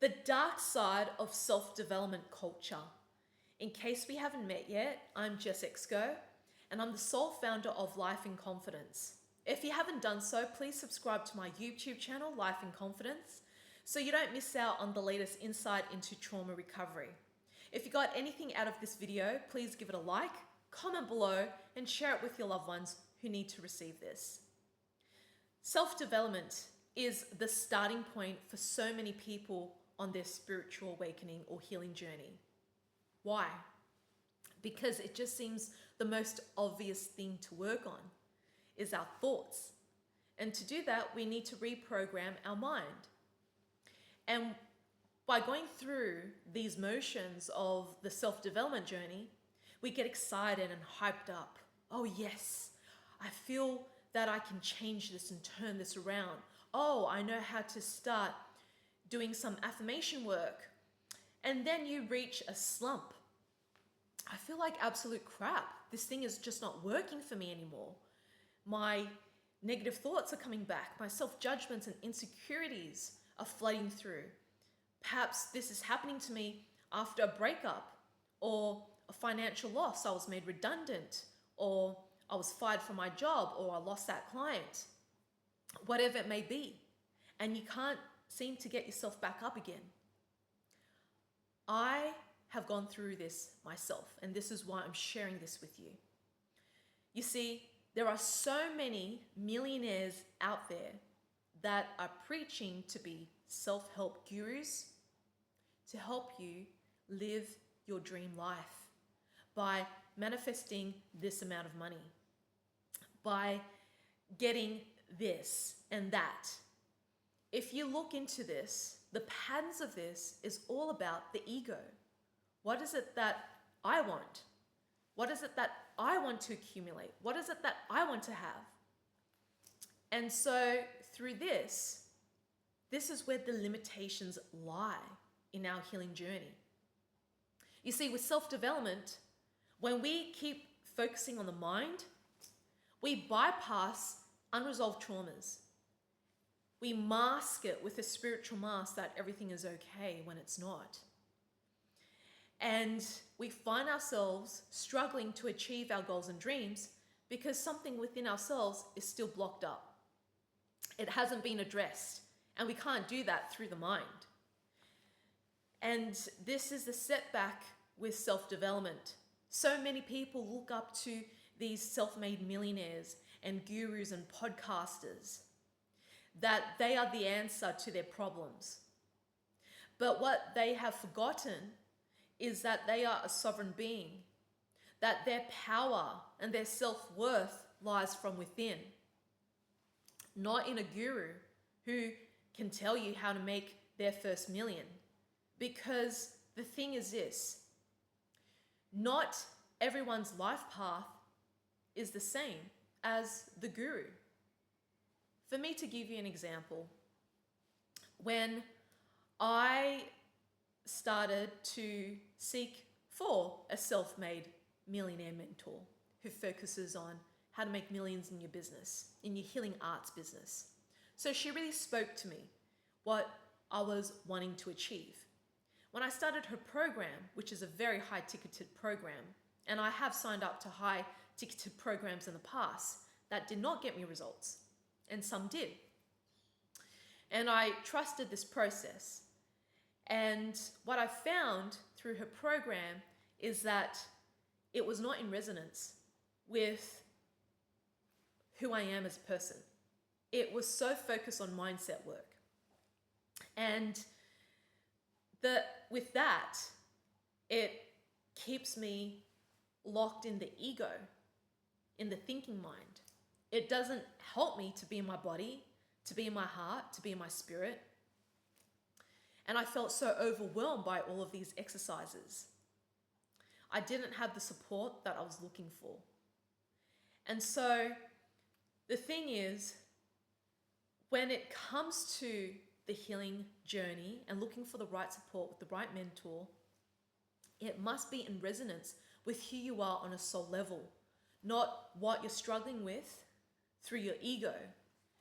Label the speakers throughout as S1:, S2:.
S1: The dark side of self-development culture. In case we haven't met yet, I'm Jess X Goh, and I'm the sole founder of Life in Confidence. If you haven't done so, please subscribe to my YouTube channel, Life in Confidence, so you don't miss out on the latest insight into trauma recovery. If you got anything out of this video, please give it a like, comment below, and share it with your loved ones who need to receive this. Self-development is the starting point for so many people on their spiritual awakening or healing journey. Why? Because it just seems the most obvious thing to work on is our thoughts. And to do that, we need to reprogram our mind. And by going through these motions of the self-development journey, we get excited and hyped up. Oh yes, I feel that I can change this and turn this around. Oh, I know how to start doing some affirmation work. And then you reach a slump. I feel like absolute crap. This thing is just not working for me anymore. My negative thoughts are coming back. My self-judgments and insecurities are flooding through. Perhaps this is happening to me after a breakup or a financial loss. I was made redundant, or I was fired from my job, or I lost that client. Whatever it may be. And you can't seem to get yourself back up again. I have gone through this myself, and this is why I'm sharing this with you. You see, there are so many millionaires out there that are preaching to be self-help gurus to help you live your dream life by manifesting this amount of money, by getting this and that. If you look into this, the patterns of this is all about the ego. What is it that I want? What is it that I want to accumulate? What is it that I want to have? And so through this is where the limitations lie in our healing journey. You see, with self-development, when we keep focusing on the mind, we bypass unresolved traumas. We mask it with a spiritual mask that everything is okay when it's not. And we find ourselves struggling to achieve our goals and dreams because something within ourselves is still blocked up. It hasn't been addressed, and we can't do that through the mind. And this is the setback with self-development. So many people look up to these self-made millionaires and gurus and podcasters, that they are the answer to their problems. But what they have forgotten is that they are a sovereign being, that their power and their self-worth lies from within, not in a guru who can tell you how to make their first million. Because the thing is this, not everyone's life path is the same as the guru. For me to give you an example, when I started to seek for a self-made millionaire mentor who focuses on how to make millions in your business, in your healing arts business. So she really spoke to me what I was wanting to achieve. When I started her program, which is a very high ticketed program, and I have signed up to high ticketed programs in the past that did not get me results, and some did. And I trusted this process. And what I found through her program is that it was not in resonance with who I am as a person. It was so focused on mindset work. And with that, it keeps me locked in the ego, in the thinking mind. It doesn't help me to be in my body, to be in my heart, to be in my spirit. And I felt so overwhelmed by all of these exercises. I didn't have the support that I was looking for. And so the thing is, when it comes to the healing journey and looking for the right support with the right mentor, it must be in resonance with who you are on a soul level, not what you're struggling with through your ego,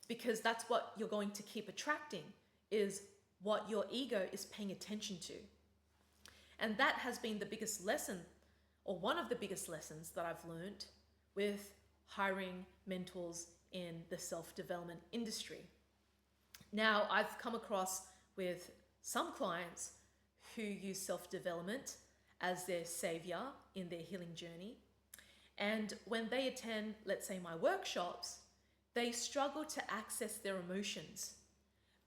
S1: because that's what you're going to keep attracting, is what your ego is paying attention to. And that has been the biggest lesson, or one of the biggest lessons that I've learned with hiring mentors in the self-development industry. Now, I've come across with some clients who use self-development as their savior in their healing journey. And when they attend, let's say, my workshops, they struggle to access their emotions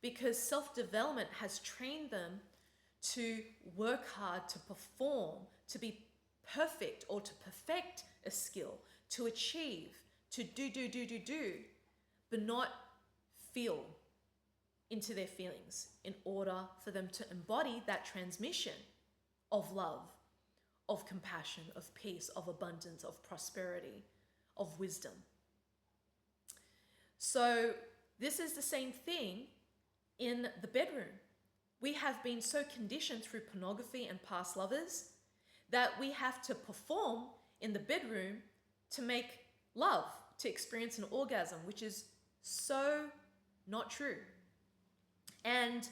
S1: because self-development has trained them to work hard, to perform, to be perfect, or to perfect a skill, to achieve, to do, but not feel into their feelings in order for them to embody that transmission of love, of compassion, of peace, of abundance, of prosperity, of wisdom. So this is the same thing in the bedroom. We have been so conditioned through pornography and past lovers that we have to perform in the bedroom to make love, to experience an orgasm, which is so not true. And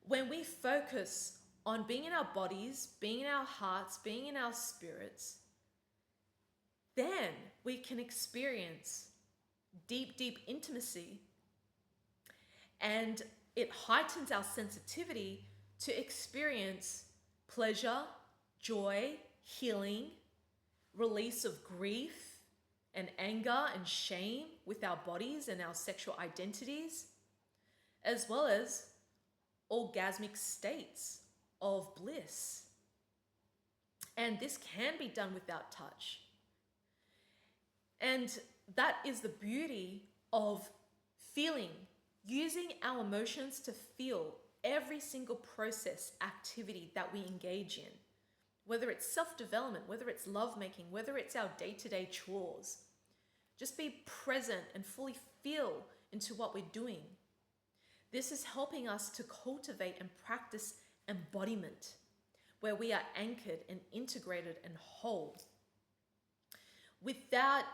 S1: when we focus on being in our bodies, being in our hearts, being in our spirits, then we can experience deep, deep intimacy, and it heightens our sensitivity to experience pleasure, joy, healing, release of grief and anger and shame with our bodies and our sexual identities, as well as orgasmic states of bliss. And this can be done without touch. And that is the beauty of feeling, using our emotions to feel every single process, activity that we engage in, whether it's self-development, whether it's lovemaking, whether it's our day-to-day chores. Just be present and fully feel into what we're doing. This is helping us to cultivate and practice embodiment, where we are anchored and integrated and whole. Without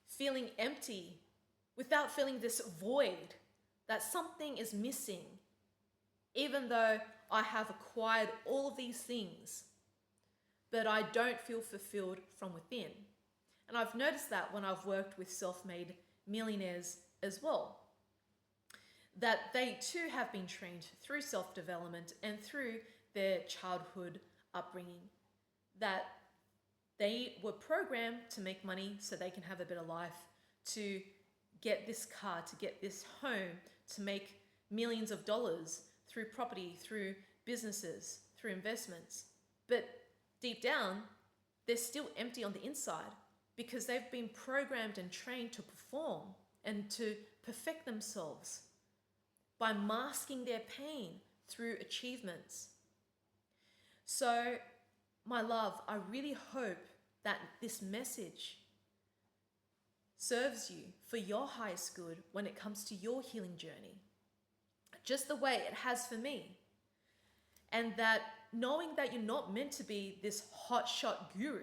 S1: feeling empty, without feeling this void that something is missing, even though I have acquired all of these things, but I don't feel fulfilled from within. And I've noticed that when I've worked with self-made millionaires as well, that they too have been trained through self-development and through their childhood upbringing, that they were programmed to make money so they can have a better life, to get this car, to get this home, to make millions of dollars through property, through businesses, through investments. But deep down, they're still empty on the inside because they've been programmed and trained to perform and to perfect themselves by masking their pain through achievements. So, my love, I really hope that this message serves you for your highest good when it comes to your healing journey, just the way it has for me. And that knowing that you're not meant to be this hotshot guru,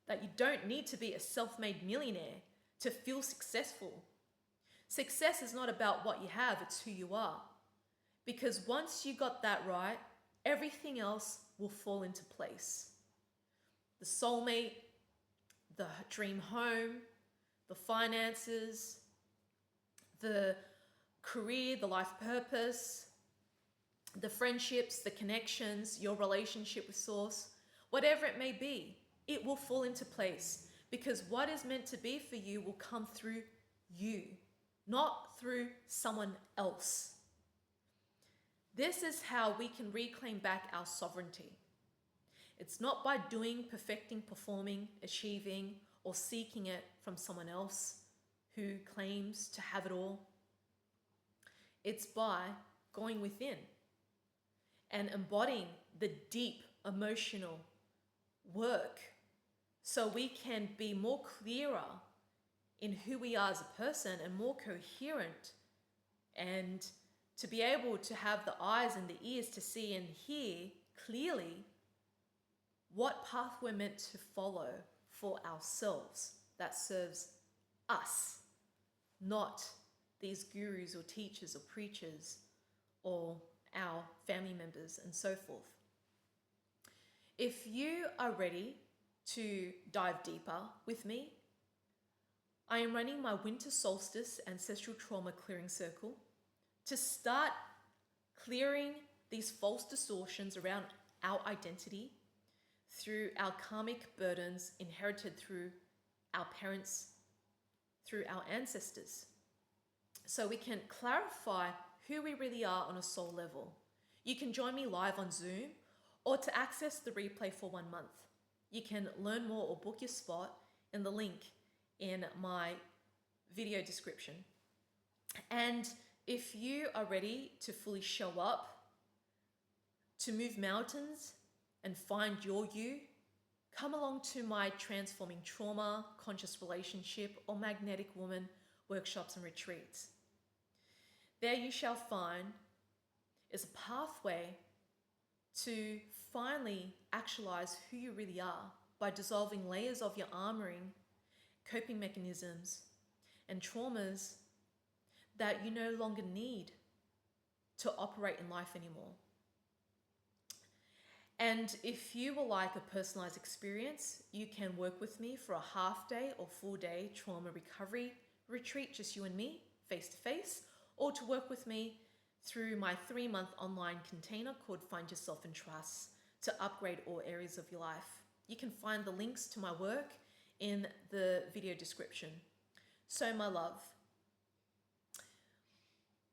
S1: that you don't need to be a self-made millionaire to feel successful. Success is not about what you have, it's who you are. Because once you got that right, everything else will fall into place. The soulmate, the dream home, the finances, the career, the life purpose, the friendships, the connections, your relationship with Source, whatever it may be, it will fall into place because what is meant to be for you will come through you, not through someone else. This is how we can reclaim back our sovereignty. It's not by doing, perfecting, performing, achieving, or seeking it from someone else who claims to have it all. It's by going within and embodying the deep emotional work so we can be more clearer in who we are as a person and more coherent, and to be able to have the eyes and the ears to see and hear clearly what path we're meant to follow for ourselves that serves us, not these gurus or teachers or preachers or our family members, and so forth. If you are ready to dive deeper with me, I am running my winter solstice ancestral trauma clearing circle to start clearing these false distortions around our identity through our karmic burdens inherited through our parents, through our ancestors, so we can clarify who we really are on a soul level. You can join me live on Zoom, or to access the replay for 1 month, you can learn more or book your spot in the link in my video description. And if you are ready to fully show up, to move mountains and find your you, come along to my Transforming Trauma, Conscious Relationship, or Magnetic Woman workshops and retreats. There you shall find is a pathway to finally actualize who you really are by dissolving layers of your armoring, coping mechanisms, and traumas that you no longer need to operate in life anymore. And if you would like a personalized experience, you can work with me for a half-day or full-day trauma recovery retreat, just you and me, face-to-face, or to work with me through my 3-month online container called Find Yourself and Trust to upgrade all areas of your life. You can find the links to my work in the video description. So my love,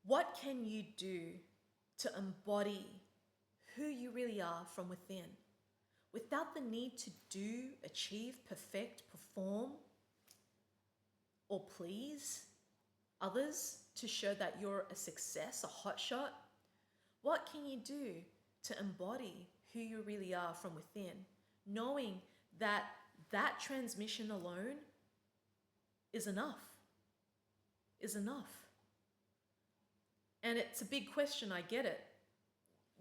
S1: what can you do to embody who you really are from within, without the need to do, achieve, perfect, perform, or please others to show that you're a success, a hotshot? What can you do to embody who you really are from within, knowing that that transmission alone is enough, And it's a big question, I get it.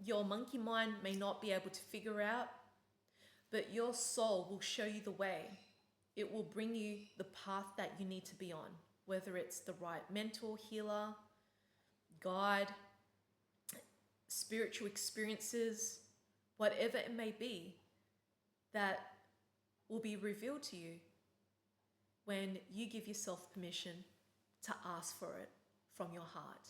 S1: Your monkey mind may not be able to figure out, but your soul will show you the way. It will bring you the path that you need to be on, whether it's the right mentor, healer, guide, spiritual experiences, whatever it may be, that will be revealed to you when you give yourself permission to ask for it from your heart.